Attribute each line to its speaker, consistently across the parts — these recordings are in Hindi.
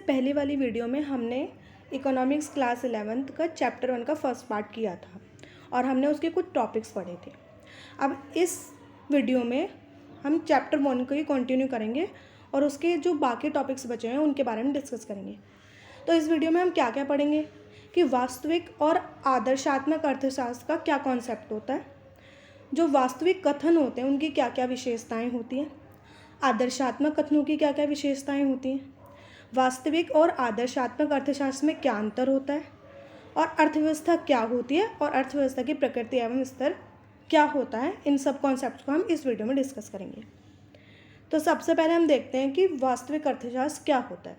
Speaker 1: पहले वाली वीडियो में हमने इकोनॉमिक्स क्लास 11th का चैप्टर 1 का फर्स्ट पार्ट किया था और हमने उसके कुछ टॉपिक्स पढ़े थे। अब इस वीडियो में हम चैप्टर 1 को ही कंटिन्यू करेंगे और उसके जो बाकी टॉपिक्स बचे हैं उनके बारे में डिस्कस करेंगे। तो इस वीडियो में हम क्या क्या पढ़ेंगे कि वास्तविक और आदर्शात्मक अर्थशास्त्र का क्या कॉन्सेप्ट होता है, जो वास्तविक कथन होते हैं उनकी क्या क्या विशेषताएं होती हैं, आदर्शात्मक कथनों की क्या क्या विशेषताएं होती हैं, वास्तविक और आदर्शात्मक अर्थशास्त्र में क्या अंतर होता है और अर्थव्यवस्था क्या होती है और अर्थव्यवस्था की प्रकृति एवं स्तर क्या होता है। इन सब कॉन्सेप्ट को हम इस वीडियो में डिस्कस करेंगे। तो सबसे पहले हम देखते हैं कि वास्तविक अर्थशास्त्र क्या होता है।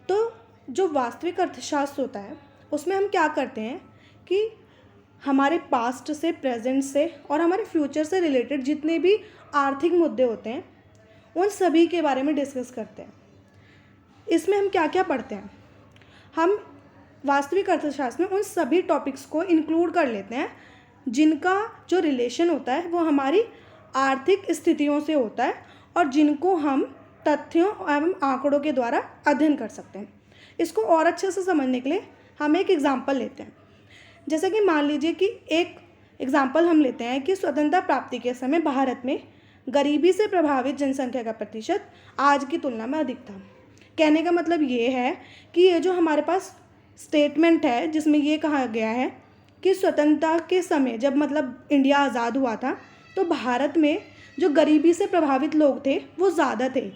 Speaker 1: तो जो वास्तविक अर्थशास्त्र होता है उसमें हम क्या करते हैं कि हमारे पास्ट से, प्रेजेंट से और हमारे फ्यूचर से रिलेटेड जितने भी आर्थिक मुद्दे होते हैं उन सभी के बारे में डिस्कस करते हैं। इसमें हम क्या क्या पढ़ते हैं, हम वास्तविक अर्थशास्त्र में उन सभी टॉपिक्स को इंक्लूड कर लेते हैं जिनका जो रिलेशन होता है वो हमारी आर्थिक स्थितियों से होता है और जिनको हम तथ्यों एवं आंकड़ों के द्वारा अध्ययन कर सकते हैं। इसको और अच्छे से समझने के लिए हम एक एग्जाम्पल लेते हैं। जैसे कि मान लीजिए कि एक एग्जाम्पल हम लेते हैं कि स्वतंत्रता प्राप्ति के समय भारत में गरीबी से प्रभावित जनसंख्या का प्रतिशत आज की तुलना में अधिक था। कहने का मतलब ये है कि ये जो हमारे पास स्टेटमेंट है जिसमें ये कहा गया है कि स्वतंत्रता के समय जब मतलब इंडिया आज़ाद हुआ था तो भारत में जो गरीबी से प्रभावित लोग थे वो ज़्यादा थे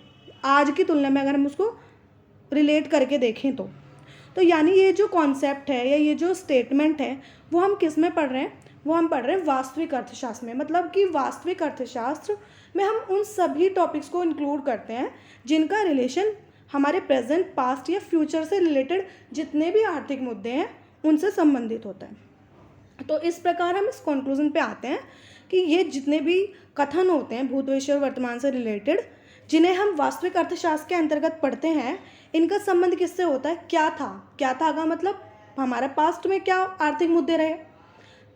Speaker 1: आज की तुलना में, अगर हम उसको रिलेट करके देखें तो यानी ये जो कॉन्सेप्ट है या ये जो स्टेटमेंट है वो हम किस में पढ़ रहे हैं, वो हम पढ़ रहे हैं वास्तविक अर्थशास्त्र में। मतलब कि वास्तविक अर्थशास्त्र में हम उन सभी टॉपिक्स को इंक्लूड करते हैं जिनका रिलेशन हमारे प्रेजेंट, पास्ट या फ्यूचर से रिलेटेड जितने भी आर्थिक मुद्दे हैं उनसे संबंधित होता है। तो इस प्रकार हम इस कंक्लूजन पे आते हैं कि ये जितने भी कथन होते हैं भूत, भविष्य और वर्तमान से रिलेटेड जिन्हें हम वास्तविक अर्थशास्त्र के अंतर्गत पढ़ते हैं, इनका संबंध किससे होता है। क्या था का मतलब हमारे पास्ट में क्या आर्थिक मुद्दे रहे,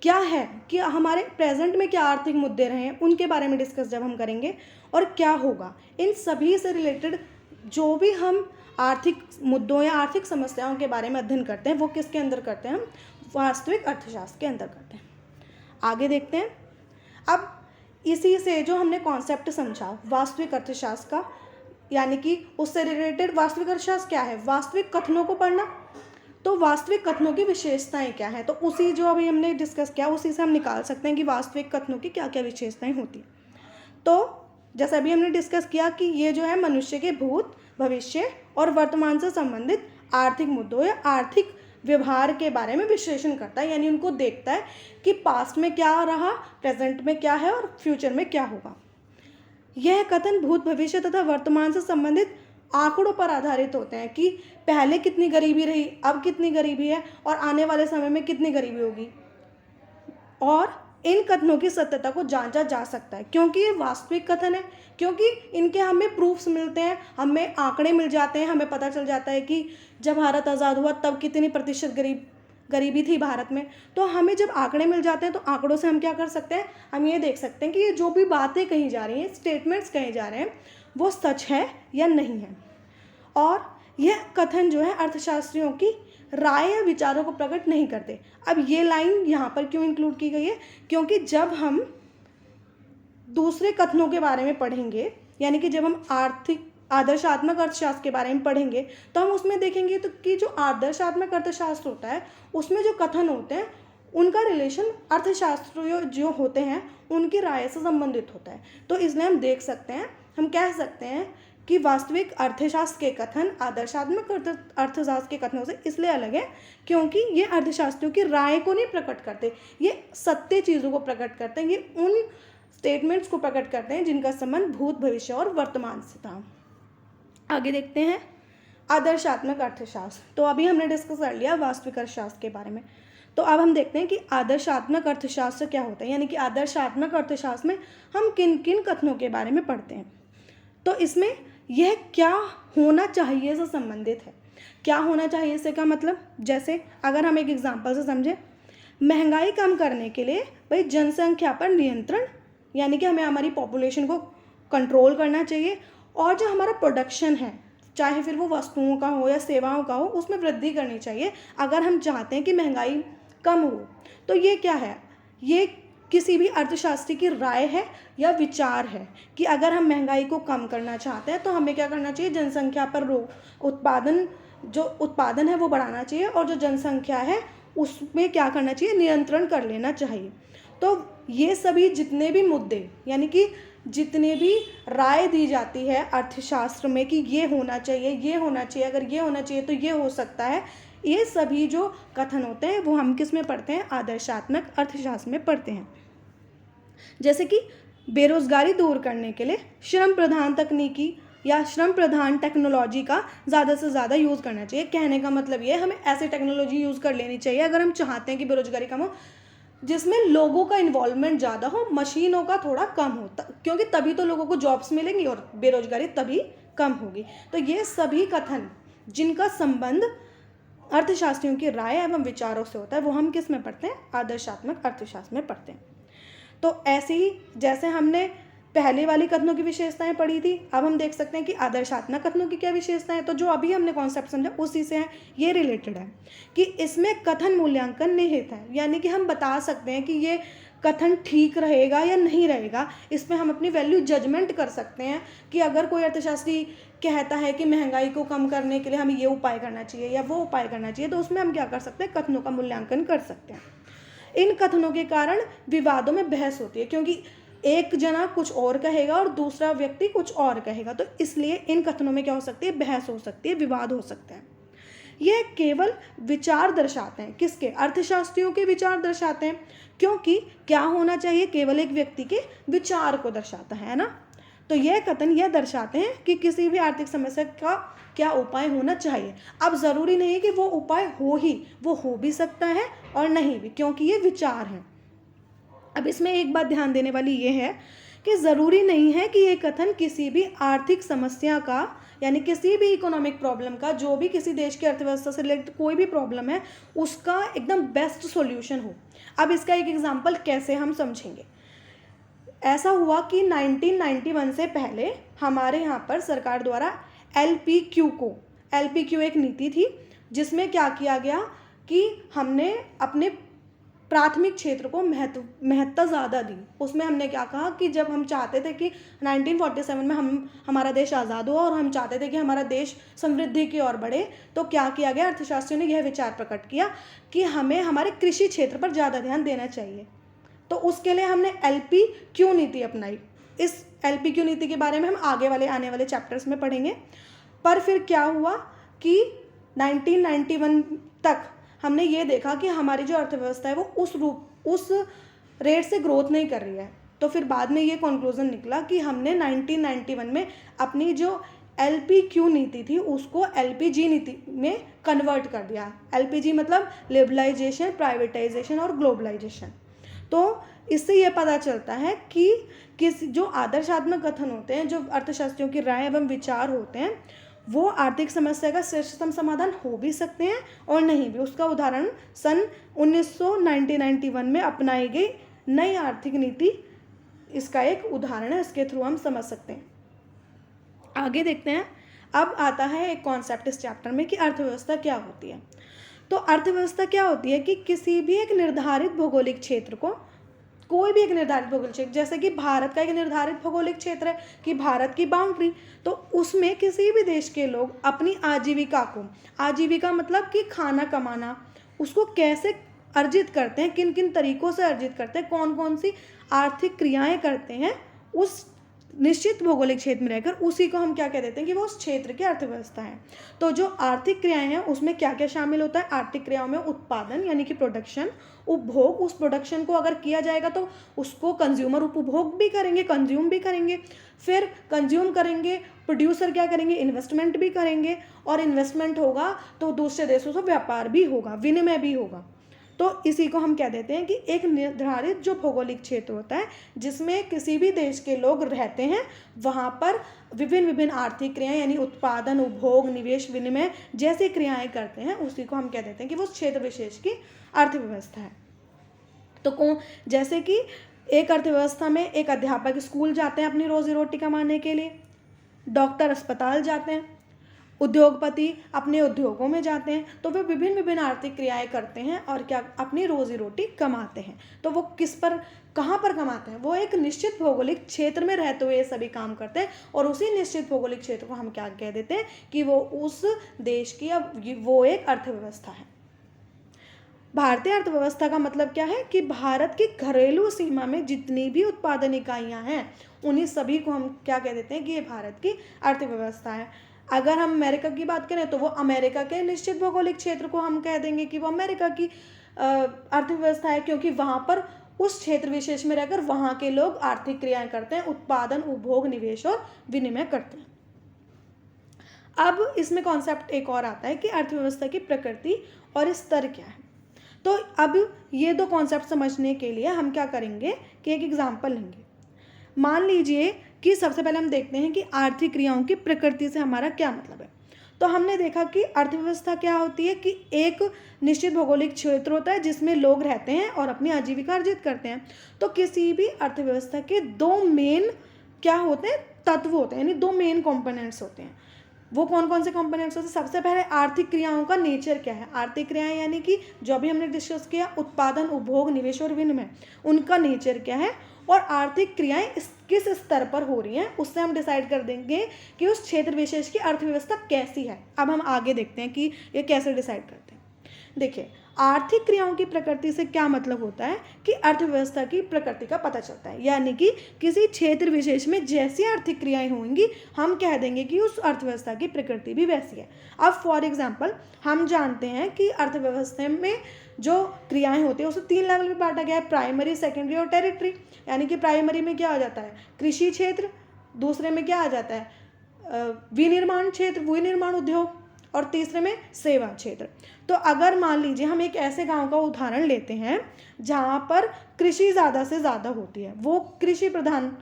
Speaker 1: क्या है कि हमारे प्रेजेंट में क्या आर्थिक मुद्दे रहे हैं उनके बारे में डिस्कस जब हम करेंगे, और क्या होगा, इन सभी से रिलेटेड जो भी हम आर्थिक मुद्दों या आर्थिक समस्याओं के बारे में अध्ययन करते हैं वो किसके अंदर करते हैं, हम वास्तविक अर्थशास्त्र के अंदर करते हैं। आगे देखते हैं। अब इसी से जो हमने कॉन्सेप्ट समझा वास्तविक अर्थशास्त्र का, यानी कि उससे रिलेटेड वास्तविक अर्थशास्त्र क्या है, वास्तविक कथनों को पढ़ना। तो वास्तविक कथनों की विशेषताएं क्या हैं, तो उसी जो अभी हमने डिस्कस किया उसी से हम निकाल सकते हैं कि वास्तविक कथनों की क्या क्या विशेषताएं होती हैं। तो जैसे अभी हमने डिस्कस किया कि ये जो है मनुष्य के भूत, भविष्य और वर्तमान से संबंधित आर्थिक मुद्दों या आर्थिक व्यवहार के बारे में विश्लेषण करता है, यानी उनको देखता है कि पास्ट में क्या रहा, प्रेजेंट में क्या है और फ्यूचर में क्या होगा। यह कथन भूत, भविष्य तथा वर्तमान से संबंधित आंकड़ों पर आधारित होते हैं कि पहले कितनी गरीबी रही, अब कितनी गरीबी है और आने वाले समय में कितनी गरीबी होगी। और इन कथनों की सत्यता को जांचा जा सकता है क्योंकि ये वास्तविक कथन है, क्योंकि इनके हमें प्रूफ्स मिलते हैं, हमें आंकड़े मिल जाते हैं, हमें पता चल जाता है कि जब भारत आज़ाद हुआ तब कितनी प्रतिशत गरीबी थी भारत में। तो हमें जब आंकड़े मिल जाते हैं तो आंकड़ों से हम क्या कर सकते हैं, हम ये देख सकते हैं कि ये जो भी बातें कही जा रही हैं, स्टेटमेंट्स कहे जा रहे हैं, वो सच है या नहीं है। और यह कथन जो है अर्थशास्त्रियों की राय या विचारों को प्रकट नहीं करते। अब ये लाइन यहाँ पर क्यों इंक्लूड की गई है, क्योंकि जब हम दूसरे कथनों के बारे में पढ़ेंगे, यानी कि जब हम आदर्शात्मक अर्थशास्त्र के बारे में पढ़ेंगे तो हम उसमें देखेंगे तो कि जो आदर्शात्मक अर्थशास्त्र होता है उसमें जो कथन होते हैं उनका रिलेशन अर्थशास्त्र जो होते हैं उनकी राय से संबंधित होता है। तो इसलिए हम देख सकते हैं, हम कह सकते हैं कि वास्तविक अर्थशास्त्र के कथन आदर्शात्मक अर्थशास्त्र के कथनों से इसलिए अलग है क्योंकि ये अर्थशास्त्रियों की राय को नहीं प्रकट करते, ये सत्य चीज़ों को प्रकट करते हैं, ये उन स्टेटमेंट्स को प्रकट करते हैं जिनका संबंध भूत, भविष्य और वर्तमान से था। आगे देखते हैं आदर्शात्मक अर्थशास्त्र। तो अभी हमने डिस्कस कर लिया वास्तविक अर्थशास्त्र के बारे में। तो अब हम देखते हैं कि आदर्शात्मक अर्थशास्त्र क्या होता है, यानी कि आदर्शात्मक अर्थशास्त्र में हम किन किन कथनों के बारे में पढ़ते हैं। तो इसमें यह क्या होना चाहिए से संबंधित है। क्या होना चाहिए से का मतलब, जैसे अगर हम एक एग्जांपल से समझें, महंगाई कम करने के लिए भाई जनसंख्या पर नियंत्रण, यानी कि हमें हमारी पॉपुलेशन को कंट्रोल करना चाहिए और जो हमारा प्रोडक्शन है चाहे फिर वो वस्तुओं का हो या सेवाओं का हो, उसमें वृद्धि करनी चाहिए अगर हम चाहते हैं कि महंगाई कम हो। तो ये क्या है, ये किसी भी अर्थशास्त्री की राय है या विचार है कि अगर हम महंगाई को कम करना चाहते हैं तो हमें क्या करना चाहिए, जनसंख्या पर उत्पादन है वो बढ़ाना चाहिए, और जो जनसंख्या है उसमें क्या करना चाहिए, नियंत्रण कर लेना चाहिए। तो ये सभी जितने भी मुद्दे, यानी कि जितने भी राय दी जाती है अर्थशास्त्र में कि ये होना चाहिए, ये होना चाहिए, अगर ये होना चाहिए तो ये हो सकता है, ये सभी जो कथन होते हैं वो हम किस में पढ़ते हैं, आदर्शात्मक अर्थशास्त्र में पढ़ते हैं। जैसे कि बेरोजगारी दूर करने के लिए श्रम प्रधान तकनीकी या श्रम प्रधान टेक्नोलॉजी का ज़्यादा से ज़्यादा यूज़ करना चाहिए। कहने का मतलब ये है, हमें ऐसी टेक्नोलॉजी यूज़ कर लेनी चाहिए अगर हम चाहते हैं कि बेरोजगारी कम हो, जिसमें लोगों का इन्वॉल्वमेंट ज़्यादा हो, मशीनों का थोड़ा कम हो, क्योंकि तभी तो लोगों को जॉब्स मिलेंगी और बेरोजगारी तभी कम होगी। तो ये सभी कथन जिनका संबंध अर्थशास्त्रियों की राय एवं विचारों से होता है वो हम किस में पढ़ते हैं, आदर्शात्मक अर्थशास्त्र में पढ़ते हैं। तो ऐसे ही जैसे हमने पहले वाली कथनों की विशेषताएं पढ़ी थी, अब हम देख सकते हैं कि आदर्शात्मक कथनों की क्या विशेषताएं, तो जो अभी हमने कॉन्सेप्ट समझा उसी से है, ये रिलेटेड है कि इसमें कथन मूल्यांकन निहित है, यानी कि हम बता सकते हैं कि ये कथन ठीक रहेगा या नहीं रहेगा, इसमें हम अपनी वैल्यू जजमेंट कर सकते हैं कि अगर कोई अर्थशास्त्री कहता है कि महंगाई को कम करने के लिए हमें ये उपाय करना चाहिए या वो उपाय करना चाहिए, तो उसमें हम क्या कर सकते हैं, कथनों का मूल्यांकन कर सकते हैं। इन कथनों के कारण विवादों में बहस होती है, क्योंकि एक जना कुछ और कहेगा और दूसरा व्यक्ति कुछ और कहेगा, तो इसलिए इन कथनों में क्या हो सकती है, बहस हो सकती है, विवाद हो सकता है। यह केवल विचार दर्शाते हैं, किसके, अर्थशास्त्रियों के विचार दर्शाते हैं, क्योंकि क्या होना चाहिए, केवल एक व्यक्ति के विचार को दर्शाता है ना। तो यह कथन यह दर्शाते हैं कि किसी भी आर्थिक समस्या का क्या उपाय होना चाहिए। अब ज़रूरी नहीं है कि वो उपाय वो हो भी सकता है और नहीं भी, क्योंकि ये विचार हैं। अब इसमें एक बात ध्यान देने वाली ये है कि ज़रूरी नहीं है कि ये कथन किसी भी आर्थिक समस्या का, यानी किसी भी इकोनॉमिक प्रॉब्लम का, जो भी किसी देश की अर्थव्यवस्था से रिलेटेड कोई भी प्रॉब्लम है उसका एकदम बेस्ट सॉल्यूशन हो। अब इसका एक एग्जांपल कैसे हम समझेंगे। ऐसा हुआ कि 1991 से पहले हमारे यहाँ पर सरकार द्वारा LPQ एक नीति थी, जिसमें क्या किया गया कि हमने अपने प्राथमिक क्षेत्र को महत्ता ज़्यादा दी। उसमें हमने क्या कहा कि जब हम चाहते थे कि 1947 में हमारा देश आज़ाद हुआ और हम चाहते थे कि हमारा देश समृद्धि की ओर बढ़े, तो क्या किया गया, अर्थशास्त्रियों ने यह विचार प्रकट किया कि हमें हमारे कृषि क्षेत्र पर ज़्यादा ध्यान देना चाहिए। तो उसके लिए हमने LPQ नीति अपनाई। इस LPQ नीति के बारे में हम आने वाले चैप्टर्स में पढ़ेंगे। पर फिर क्या हुआ कि 1991 तक हमने ये देखा कि हमारी जो अर्थव्यवस्था है वो उस रेट से ग्रोथ नहीं कर रही है। तो फिर बाद में ये कंक्लूजन निकला कि हमने 1991 में अपनी जो LPQ नीति थी उसको LPG नीति में कन्वर्ट कर दिया। LPG मतलब लिबरलाइजेशन, प्राइवेटाइजेशन और ग्लोबलाइजेशन। तो इससे यह पता चलता है कि जो आदर्शात्मक कथन होते हैं, जो अर्थशास्त्रियों की राय एवं विचार होते हैं, वो आर्थिक समस्या का श्रेष्ठतम समाधान हो भी सकते हैं और नहीं भी। उसका उदाहरण सन 1991 में अपनाई गई नई आर्थिक नीति इसका एक उदाहरण है, इसके थ्रू हम समझ सकते हैं। आगे देखते हैं। अब आता है एक कॉन्सेप्ट इस चैप्टर में कि अर्थव्यवस्था क्या होती है। तो अर्थव्यवस्था क्या होती है कि किसी भी एक निर्धारित भौगोलिक क्षेत्र को, कोई भी एक निर्धारित भौगोलिक क्षेत्र, जैसे कि भारत का एक निर्धारित भौगोलिक क्षेत्र है कि भारत की बाउंड्री, तो उसमें किसी भी देश के लोग अपनी आजीविका मतलब कि खाना कमाना, उसको कैसे अर्जित करते हैं, किन किन तरीक़ों से अर्जित करते हैं, कौन कौन सी आर्थिक क्रियाएं करते हैं उस निश्चित भौगोलिक क्षेत्र में रहकर, उसी को हम क्या कह देते हैं कि वो उस क्षेत्र की अर्थव्यवस्था है। तो जो आर्थिक क्रियाएं हैं उसमें क्या क्या शामिल होता है, आर्थिक क्रियाओं में उत्पादन यानी कि प्रोडक्शन, उपभोग, उस प्रोडक्शन को अगर किया जाएगा तो उसको कंज्यूमर उपभोग भी करेंगे, कंज्यूम भी करेंगे, फिर कंज्यूम करेंगे, प्रोड्यूसर क्या करेंगे, इन्वेस्टमेंट भी करेंगे, और इन्वेस्टमेंट होगा तो दूसरे देशों से व्यापार भी होगा, विनिमय भी होगा। तो इसी को हम कह देते हैं कि एक निर्धारित जो भौगोलिक क्षेत्र होता है जिसमें किसी भी देश के लोग रहते हैं, वहाँ पर विभिन्न आर्थिक क्रियाएं यानी उत्पादन, उपभोग, निवेश, विनिमय जैसी क्रियाएं करते हैं, उसी को हम कह देते हैं कि वो क्षेत्र विशेष की अर्थव्यवस्था है। तो जैसे कि एक अर्थव्यवस्था में एक अध्यापक स्कूल जाते हैं अपनी रोजी रोटी कमाने के लिए, डॉक्टर अस्पताल जाते हैं, उद्योगपति अपने उद्योगों में जाते हैं तो वे विभिन्न विभिन्न आर्थिक क्रियाएं करते हैं और क्या अपनी रोजी रोटी कमाते हैं। तो वो किस पर, कहाँ पर कमाते हैं? वो एक निश्चित भौगोलिक क्षेत्र में रहते हुए ये सभी काम करते हैं और उसी निश्चित भौगोलिक क्षेत्र को हम क्या कह देते हैं कि वो उस देश की, अब वो एक अर्थव्यवस्था है। भारतीय अर्थव्यवस्था का मतलब क्या है कि भारत की घरेलू सीमा में जितनी भी उत्पादन इकाइयाँ हैं उन्हीं सभी को हम क्या कह देते हैं कि ये भारत की अर्थव्यवस्था है। अगर हम अमेरिका की बात करें तो वो अमेरिका के निश्चित भौगोलिक क्षेत्र को हम कह देंगे कि वो अमेरिका की अर्थव्यवस्था है, क्योंकि वहाँ पर उस क्षेत्र विशेष में रहकर वहाँ के लोग आर्थिक क्रियाएं करते हैं, उत्पादन, उपभोग, निवेश और विनिमय करते हैं। अब इसमें कॉन्सेप्ट एक और आता है कि अर्थव्यवस्था की प्रकृति और स्तर क्या है। तो अब ये दो कॉन्सेप्ट समझने के लिए हम क्या करेंगे कि एक एग्जाम्पल लेंगे। मान लीजिए कि सबसे पहले हम देखते हैं कि आर्थिक क्रियाओं की प्रकृति से हमारा क्या मतलब है। तो हमने देखा कि अर्थव्यवस्था क्या होती है कि एक निश्चित भौगोलिक क्षेत्र होता है जिसमें लोग रहते हैं और अपनी आजीविका अर्जित करते हैं। तो किसी भी अर्थव्यवस्था के दो मेन क्या होते हैं, तत्व होते हैं, यानी दो मेन कंपोनेंट्स होते हैं। वो कौन कौन से कंपोनेंट्स होते हैं? सबसे पहले आर्थिक क्रियाओं का नेचर क्या है। आर्थिक क्रियाएं यानी कि जो भी हमने डिस्कस किया, उत्पादन, उपभोग, निवेश और विनिमय, उनका नेचर क्या है और आर्थिक क्रियाएं किस स्तर पर हो रही हैं, उससे हम डिसाइड कर देंगे कि उस क्षेत्र विशेष की अर्थव्यवस्था कैसी है। अब हम आगे देखते हैं कि ये कैसे डिसाइड करते हैं। देखिए, आर्थिक क्रियाओं की प्रकृति से क्या मतलब होता है कि अर्थव्यवस्था की प्रकृति का पता चलता है, यानी कि किसी क्षेत्र विशेष में जैसी आर्थिक क्रियाएं होंगी हम कह देंगे कि उस अर्थव्यवस्था की प्रकृति भी वैसी है। अब फॉर एग्जांपल हम जानते हैं कि अर्थव्यवस्था में जो क्रियाएं होती है उसे 3 लेवल में बांटा गया है, प्राइमरी, सेकेंडरी और टेरिटरी। यानी कि प्राइमरी में क्या आ जाता है, कृषि क्षेत्र, दूसरे में क्या आ जाता है, विनिर्माण क्षेत्र, विनिर्माण उद्योग, और तीसरे में सेवा क्षेत्र। तो अगर मान लीजिए हम एक ऐसे गांव का उदाहरण लेते हैं जहां पर कृषि ज़्यादा से ज़्यादा होती है, वो कृषि प्रधान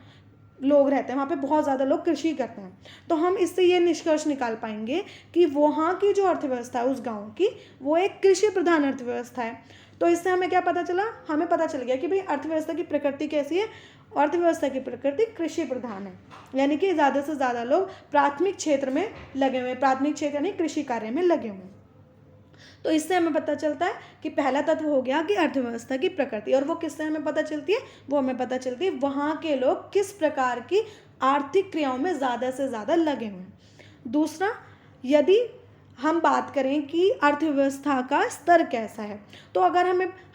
Speaker 1: लोग रहते हैं, वहाँ पे बहुत ज़्यादा लोग कृषि करते हैं, तो हम इससे ये निष्कर्ष निकाल पाएंगे कि वहाँ की जो अर्थव्यवस्था है उस गाँव की, वो एक कृषि प्रधान अर्थव्यवस्था है। तो इससे हमें क्या पता चला, हमें पता चल गया कि भाई अर्थव्यवस्था की प्रकृति कैसी है। अर्थव्यवस्था की प्रकृति कृषि प्रधान है, यानी कि ज़्यादा से ज़्यादा लोग प्राथमिक क्षेत्र में लगे हुए हैं, प्राथमिक क्षेत्र यानी कृषि कार्य में लगे हुए हैं। तो इससे हमें पता चलता है कि पहला तत्व हो गया कि अर्थव्यवस्था की प्रकृति, और वो किससे हमें पता चलती है, वो हमें पता चलती है वहाँ के लोग किस प्रकार की आर्थिक क्रियाओं में ज़्यादा से ज़्यादा लगे हुए हैं। दूसरा, यदि हम बात करें कि अर्थव्यवस्था का स्तर कैसा है, तो अगर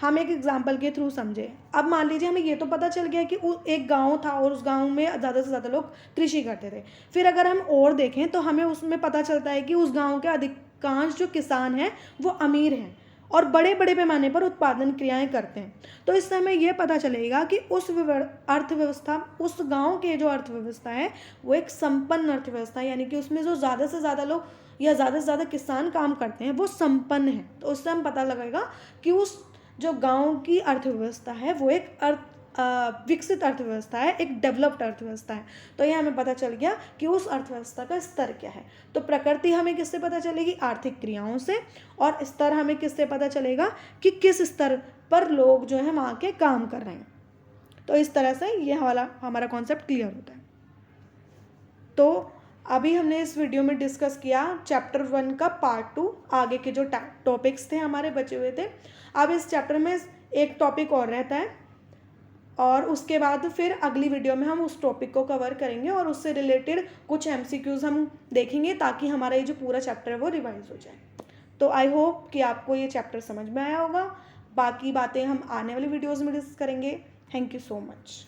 Speaker 1: हम एक एग्जांपल के थ्रू समझें। अब मान लीजिए हमें ये तो पता चल गया कि एक गांव था और उस गांव में ज़्यादा से ज़्यादा लोग कृषि करते थे। फिर अगर हम और देखें तो हमें उसमें पता चलता है कि उस गांव के अधिकांश जो किसान हैं वो अमीर हैं और बड़े बड़े पैमाने पर उत्पादन क्रियाएं करते हैं। तो इससे हमें यह पता चलेगा कि उस अर्थव्यवस्था, उस गांव के जो अर्थव्यवस्था है वो एक संपन्न अर्थव्यवस्था है, यानी कि उसमें जो ज़्यादा से ज़्यादा लोग या ज़्यादा से ज़्यादा किसान काम करते हैं वो संपन्न है। तो उससे हम पता लगेगा कि उस जो गांव की अर्थव्यवस्था है वो एक विकसित अर्थव्यवस्था है, एक डेवलप्ड अर्थव्यवस्था है। तो ये हमें पता चल गया कि उस अर्थव्यवस्था का स्तर क्या है। तो प्रकृति हमें किससे पता चलेगी, आर्थिक क्रियाओं से, और स्तर हमें किससे पता चलेगा कि किस स्तर पर लोग जो है वहाँ के काम कर रहे हैं। तो इस तरह से यह वाला हमारा कॉन्सेप्ट क्लियर होता है। तो अभी हमने इस वीडियो में डिस्कस किया चैप्टर 1 का पार्ट 2, आगे के जो टॉपिक्स थे हमारे बचे हुए थे। अब इस चैप्टर में एक टॉपिक और रहता है और उसके बाद फिर अगली वीडियो में हम उस टॉपिक को कवर करेंगे और उससे रिलेटेड कुछ MCQs हम देखेंगे ताकि हमारा ये जो पूरा चैप्टर है वो रिवाइज हो जाए। तो आई होप कि आपको ये चैप्टर समझ में आया होगा। बाकी बातें हम आने वाली वीडियोज़ में डिस्कस करेंगे। Thank you so much.